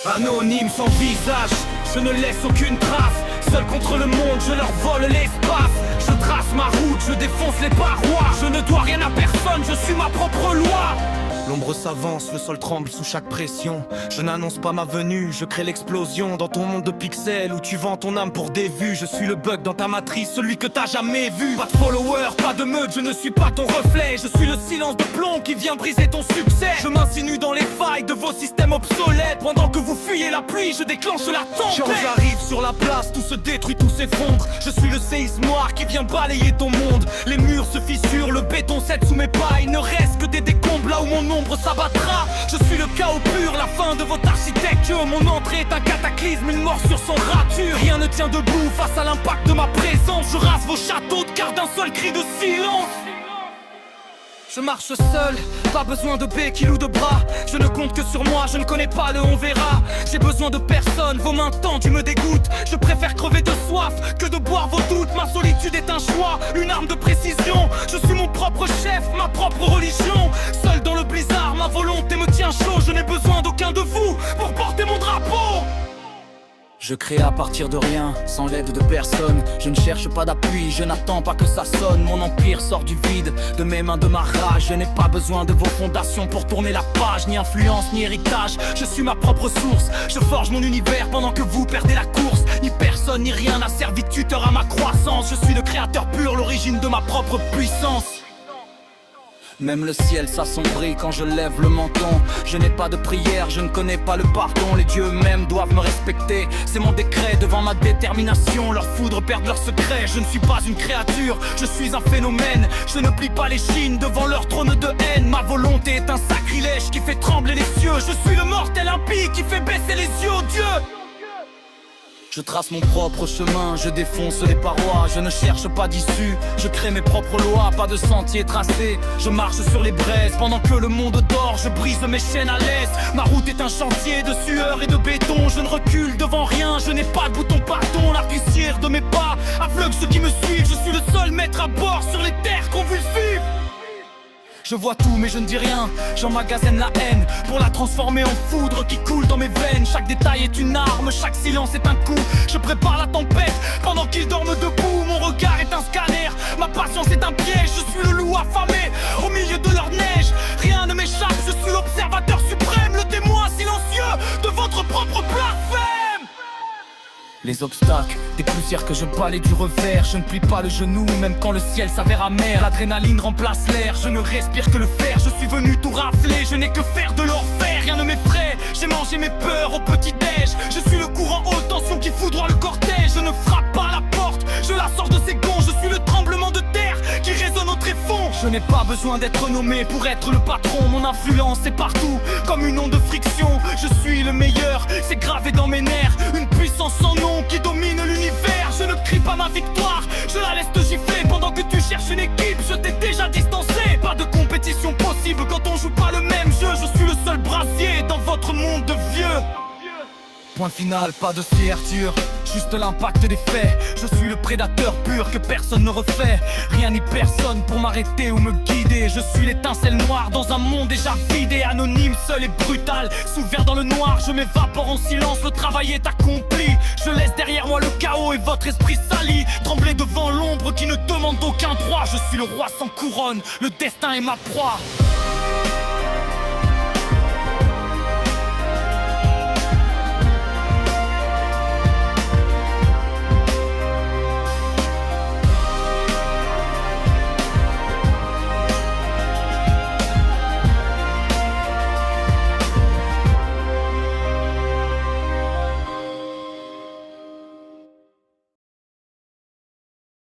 Anonyme sans visage, je ne laisse aucune trace. Seul contre le monde, je leur vole l'espace. Je trace ma route, je défonce les parois. Je ne dois rien à personne, je suis ma propre loi. L'ombre s'avance, le sol tremble sous chaque pression. Je n'annonce pas ma venue, je crée l'explosion. Dans ton monde de pixels où tu vends ton âme pour des vues. Je suis le bug dans ta matrice, celui que t'as jamais vu. Pas de followers, pas de meute, je ne suis pas ton reflet. Je suis le silence de plomb qui vient briser ton succès. Je m'insinue dans les failles de vos systèmes obsolètes. Pendant que vous fuyez la pluie, je déclenche la tempête. Quand j'arrive sur la place, tout se détruit, tout s'effondre. Je suis le séisme noir qui vient balayer ton monde. Les murs se fissurent, le béton cède sous mes pas. Il ne reste que des décombres là où mon ombre s'abattra. Je suis le chaos pur, la fin de votre architecture. Mon entrée est un cataclysme, une mort sur son rature. Rien ne tient debout face à l'impact de ma présence. Je rase vos châteaux de car d'un seul cri de silence. Je marche seul, pas besoin de béquilles ou de bras. Je ne compte que sur moi, je ne connais pas le on verra. J'ai besoin de personne, vos mains tendues me dégoûtent. Je préfère crever de soif que de boire vos doutes. Ma solitude est un choix, une arme de précision. Je suis mon propre chef, ma propre religion. Seul dans le blizzard, ma volonté me tient chaud. Je n'ai besoin d'aucun de vous pour porter mon drapeau. Je crée à partir de rien, sans l'aide de personne. Je ne cherche pas d'appui, je n'attends pas que ça sonne. Mon empire sort du vide, de mes mains, de ma rage. Je n'ai pas besoin de vos fondations pour tourner la page. Ni influence, ni héritage, je suis ma propre source. Je forge mon univers pendant que vous perdez la course. Ni personne, ni rien n'a servi de tuteur à ma croissance. Je suis le créateur pur, l'origine de ma propre puissance. Même le ciel s'assombrit quand je lève le menton. Je n'ai pas de prière, je ne connais pas le pardon. Les dieux eux-mêmes doivent me respecter, c'est mon décret devant ma détermination. Leurs foudres perdent leur secret, je ne suis pas une créature, je suis un phénomène. Je ne plie pas les chines devant leur trône de haine. Ma volonté est un sacrilège qui fait trembler les cieux. Je suis le mortel impie qui fait baisser les yeux, oh Dieu. Je trace mon propre chemin, je défonce les parois. Je ne cherche pas d'issue, je crée mes propres lois. Pas de sentier tracé, je marche sur les braises. Pendant que le monde dort, je brise mes chaînes à l'aise. Ma route est un chantier de sueur et de béton. Je ne recule devant rien, je n'ai pas de bouton pardon. La poussière de mes pas aveugle ceux qui me suivent. Je suis le seul maître à bord sur les terres convulsives. Je vois tout mais je ne dis rien, j'emmagasine la haine pour la transformer en foudre qui coule dans mes veines. Chaque détail est une arme, chaque silence est un coup. Je prépare la tempête pendant qu'ils dorment debout. Mon regard est un scanner, ma patience est un piège. Je suis le loup affamé au milieu de leur neige. Rien ne m'échappe, je suis l'observateur suprême, le témoin silencieux de votre propre blasphème. Les obstacles, des poussières que je balaye du revers. Je ne plie pas le genou, même quand le ciel s'avère amer. L'adrénaline remplace l'air, je ne respire que le fer. Je suis venu tout rafler, je n'ai que faire de l'enfer. Rien ne m'effraie, j'ai mangé mes peurs au petit-déj. Je suis le courant haute tension qui foudroie le cortège. Je ne frappe pas à la porte, je la sors de ses gonds. Je suis le tremblement de terre qui résonne au tréfonds. Je n'ai pas besoin d'être nommé pour être le patron. Mon influence est partout, comme une onde de friction. Je suis le meilleur, c'est gravé dans mes nerfs. Une puissance sans nom qui domine l'univers. Je ne crie pas ma victoire, je la laisse te gifler. Pendant que tu cherches une équipe, je t'ai déjà distancé. Pas de compétition possible quand on joue pas le même jeu. Je suis le seul brasier dans votre monde de vieux. Point final, pas de fierture, juste l'impact des faits. Je suis le prédateur pur que personne ne refait. Rien ni personne pour m'arrêter ou me guider. Je suis l'étincelle noire dans un monde déjà vidé. Anonyme, seul et brutal, sous verre dans le noir. Je m'évapore en silence, le travail est accompli. Je laisse derrière moi le chaos et votre esprit sali. Trembler devant l'ombre qui ne demande aucun droit. Je suis le roi sans couronne, le destin est ma proie.